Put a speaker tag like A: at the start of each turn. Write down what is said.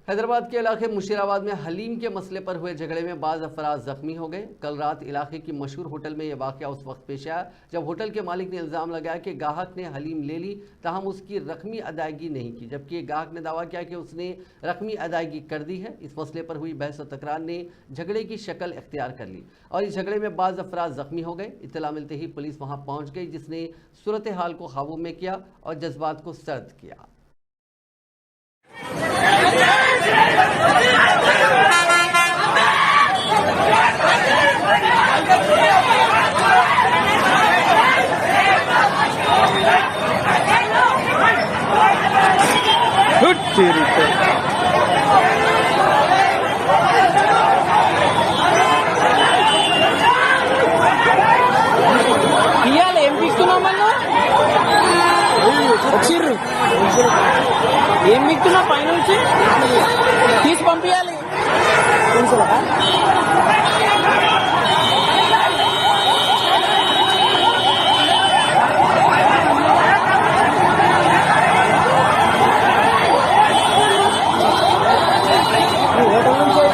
A: हैदराबाद के इलाके मुशीराबाद में हलीम के मसले पर हुए झगड़े में बाज़ अफराद जख्मी हो गए। कल रात इलाके की मशहूर होटल में यह वाक़या उस वक्त पेश आया जब होटल के मालिक ने इल्ज़ाम लगाया कि गाहक ने हलीम ले ली, ताहम उसकी रकमी अदायगी नहीं की, जबकि गाहक ने दावा किया कि उसने रकमी अदायगी कर दी है। इस मसले पर हुई बहस और तकरार ने झगड़े की शक्ल इख्तियार कर ली और इस झगड़े में बाज़ अफराद जख्मी हो गए। इत्तला मिलते ही पुलिस वहाँ पहुँच गई, जिसने सूरत हाल को काबू में किया और जज्बात को सर्द किया।
B: ఏం పీకుతున్నావు మళ్ళీ వచ్చిర్రు ఏం పీకుతున్నావు పైన నుంచి తీసి పంపించాలి హోటల్ నుంచి